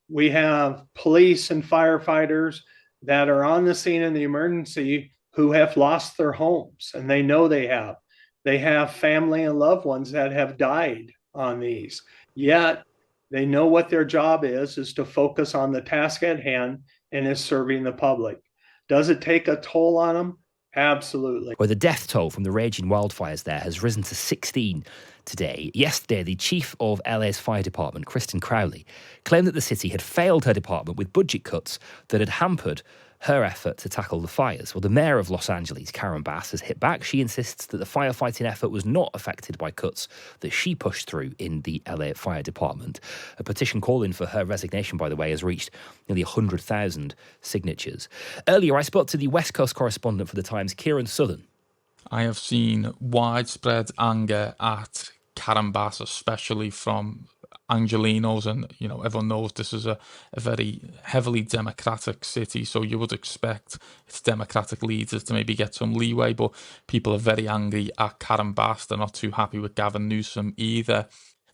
we have police and firefighters that are on the scene in the emergency who have lost their homes, and they know they have. They have family and loved ones that have died on these. Yet they know what their job is to focus on the task at hand and is serving the public. Does it take a toll on them? Absolutely. Where the death toll from the raging wildfires there has risen to 16 today. Yesterday, the chief of LA's fire department, Kristen Crowley, claimed that the city had failed her department with budget cuts that had hampered her effort to tackle the fires. Well, the mayor of Los Angeles, Karen Bass, has hit back. She insists that the firefighting effort was not affected by cuts that she pushed through in the LA Fire Department. A petition calling for her resignation, by the way, has reached nearly 100,000 signatures. Earlier, I spoke to the West Coast correspondent for The Times, Kieran Southern. I have seen widespread anger at Karen Bass, especially from Angelenos, and everyone knows this is a very heavily democratic city, so you would expect its democratic leaders to maybe get some leeway, but people are very angry at Karen Bass. They're not too happy with Gavin Newsom either.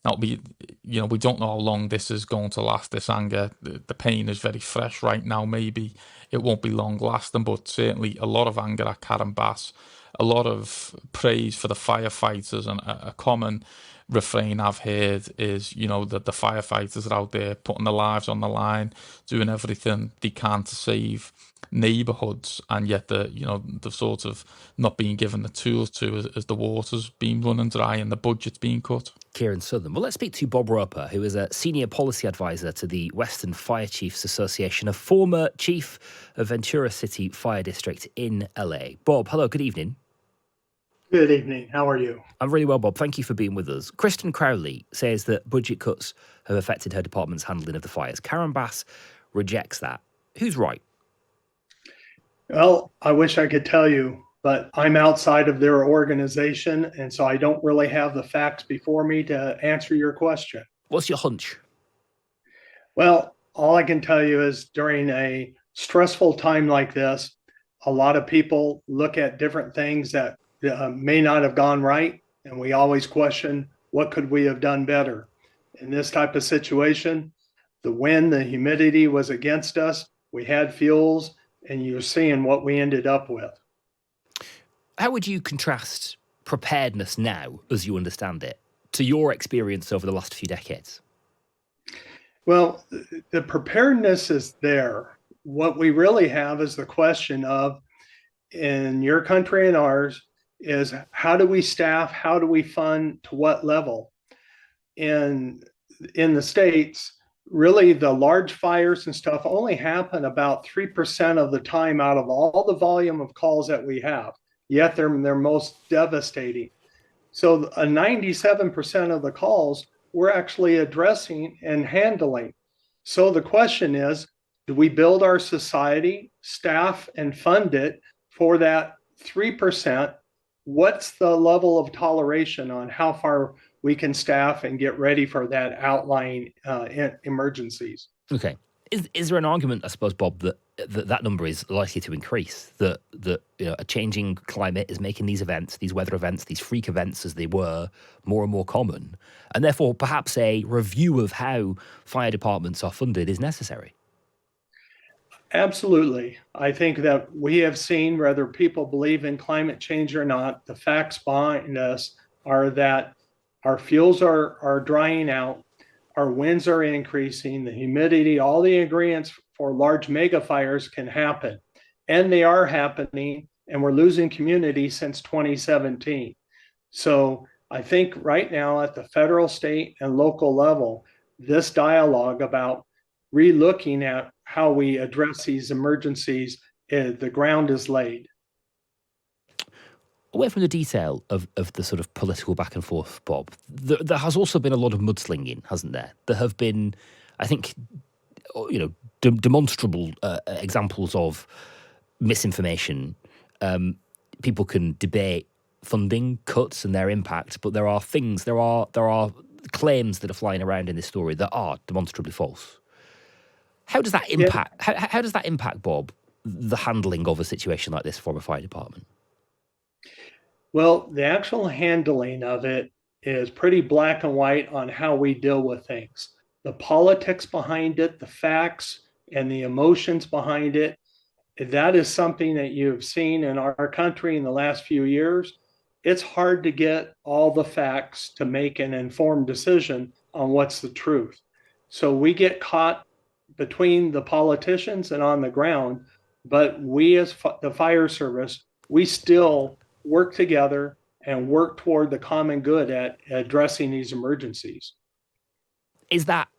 Now, we don't know how long this is going to last, this anger. The pain is very fresh right now. Maybe it won't be long lasting, but certainly a lot of anger at Karen Bass, a lot of praise for the firefighters, and a common refrain I've heard is, that the firefighters are out there putting their lives on the line, doing everything they can to save neighbourhoods, and yet they're sort of not being given the tools to, as the water's been running dry and the budget's being cut. Kieran Southern. Well, let's speak to Bob Roper, who is a senior policy advisor to the Western Fire Chiefs Association, a former chief of Ventura City Fire District in LA. Bob, hello, good evening. Good evening. How are you? I'm really well, Bob. Thank you for being with us. Kristen Crowley says that budget cuts have affected her department's handling of the fires. Karen Bass rejects that. Who's right? Well, I wish I could tell you, but I'm outside of their organization, and so I don't really have the facts before me to answer your question. What's your hunch? Well, all I can tell you is during a stressful time like this, a lot of people look at different things that may not have gone right, and we always question, what could we have done better? In this type of situation, the wind, the humidity was against us. We had fuels, and you're seeing what we ended up with. How would you contrast preparedness now, as you understand it, to your experience over the last few decades? Well, the preparedness is there. What we really have is the question of, in your country and ours, is how do we staff, how do we fund, to what level? And in the States, really the large fires and stuff only happen about 3% of the time out of all the volume of calls that we have, yet they're most devastating. So 97% of the calls we're actually addressing and handling. So the question is, do we build our society, staff, and fund it for that 3%? What's the level of toleration on how far we can staff and get ready for that outlying emergencies? Okay. Is there an argument, I suppose, Bob, that number is likely to increase? That a changing climate is making these events, these weather events, these freak events as they were, more and more common, and therefore perhaps a review of how fire departments are funded is necessary? Absolutely. I think that we have seen, whether people believe in climate change or not, the facts behind us are that our fuels are drying out, our winds are increasing, the humidity, all the ingredients for large mega fires can happen. And they are happening, and we're losing community since 2017. So I think right now at the federal, state, and local level, this dialogue about relooking at how we address these emergencies, the ground is laid. Away from the detail of the sort of political back and forth, Bob, there has also been a lot of mudslinging, hasn't there? There have been, I think, demonstrable examples of misinformation. People can debate funding cuts and their impact, but there are claims that are flying around in this story that are demonstrably false. How does that impact? Yeah. How does that impact, Bob, the handling of a situation like this for a fire department? Well, the actual handling of it is pretty black and white on how we deal with things. the politics behind it, the facts, and the emotions behind it, that is something that you've seen in our country in the last few years. It's hard to get all the facts to make an informed decision on what's the truth. So we get caught between the politicians and on the ground, but we as the fire service, we still work together and work toward the common good at addressing these emergencies. Is that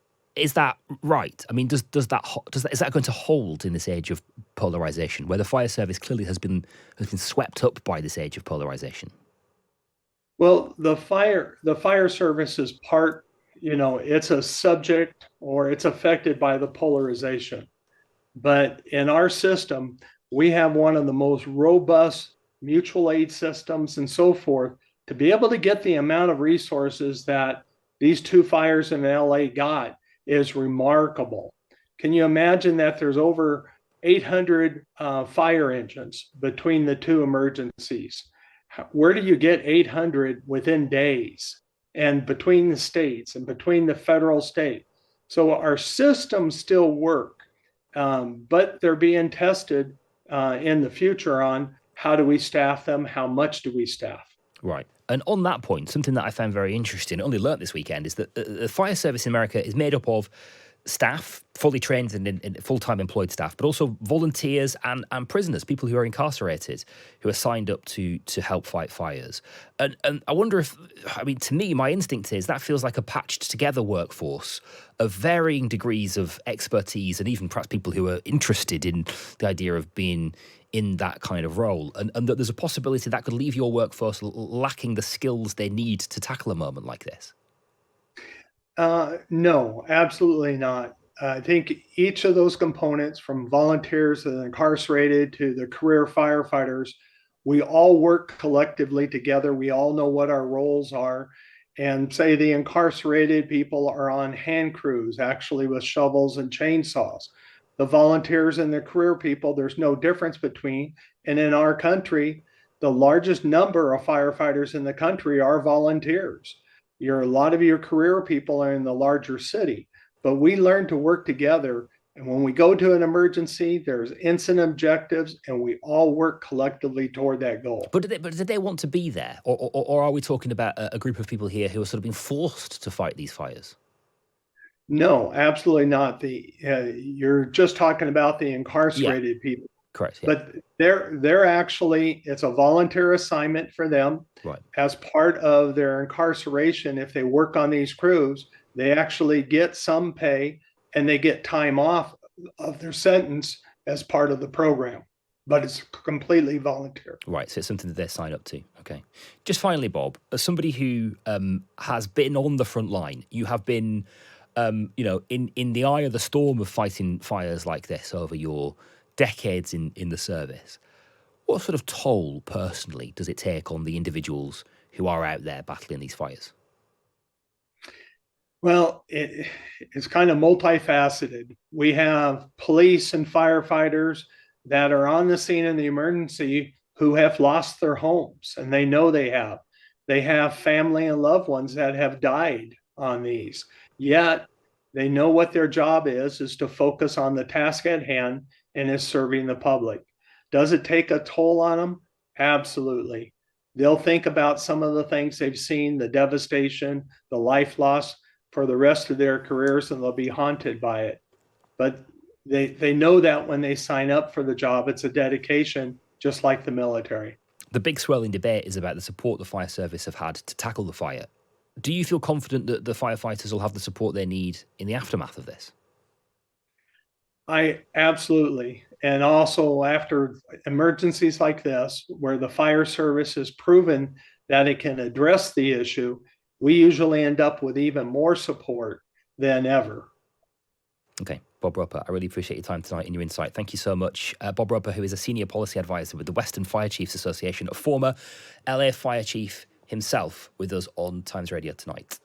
right? I mean, does that is that going to hold in this age of polarization, where the fire service clearly has been swept up by this age of polarization? Well, the fire service is part, it's a subject or it's affected by the polarization. But in our system, we have one of the most robust mutual aid systems and so forth to be able to get the amount of resources that these two fires in LA got is remarkable. Can you imagine that there's over 800 fire engines between the two emergencies? Where do you get 800 within days and between the states and between the federal state? So our systems still work, but they're being tested in the future on how do we staff them, how much do we staff. Right. And on that point, something that I found very interesting, I only learnt this weekend, is that the fire service in America is made up of staff, fully trained and full-time employed staff, but also volunteers and prisoners, people who are incarcerated, who are signed up to help fight fires. And I wonder if, I mean, to me, my instinct is that feels like a patched together workforce of varying degrees of expertise and even perhaps people who are interested in the idea of being in that kind of role. And that there's a possibility that could leave your workforce lacking the skills they need to tackle a moment like this. No, absolutely not. I think each of those components, from volunteers to the incarcerated to the career firefighters, we all work collectively together. We all know what our roles are. And say the incarcerated people are on hand crews, actually with shovels and chainsaws. The volunteers and the career people, there's no difference between. And in our country, the largest number of firefighters in the country are volunteers. A lot of your career people are in the larger city, but we learn to work together. And when we go to an emergency, there's incident objectives, and we all work collectively toward that goal. But did they want to be there, or are we talking about a group of people here who are sort of being forced to fight these fires? No, absolutely not. You're just talking about the incarcerated people. Correct. Yeah. But they're actually, it's a volunteer assignment for them. Right. As part of their incarceration. If they work on these crews, they actually get some pay and they get time off of their sentence as part of the program. But it's completely volunteer. Right, so it's something that they're signed up to. Okay. Just finally, Bob, as somebody who has been on the front line, you have been, in the eye of the storm of fighting fires like this over your decades in the service. What sort of toll, personally, does it take on the individuals who are out there battling these fires? Well, it's kind of multifaceted. We have police and firefighters that are on the scene in the emergency who have lost their homes, and they know they have. They have family and loved ones that have died on these. Yet they know what their job is to focus on the task at hand and is serving the public. Does it take a toll on them? Absolutely. They'll think about some of the things they've seen, the devastation, the life loss for the rest of their careers, and they'll be haunted by it. But they know that when they sign up for the job, it's a dedication, just like the military. The big swirling debate is about the support the fire service have had to tackle the fire. Do you feel confident that the firefighters will have the support they need in the aftermath of this? I absolutely. And also after emergencies like this, where the fire service has proven that it can address the issue, we usually end up with even more support than ever. Okay, Bob Roper, I really appreciate your time tonight and your insight. Thank you so much. Bob Roper, who is a senior policy advisor with the Western Fire Chiefs Association, a former LA fire chief himself, with us on Times Radio tonight.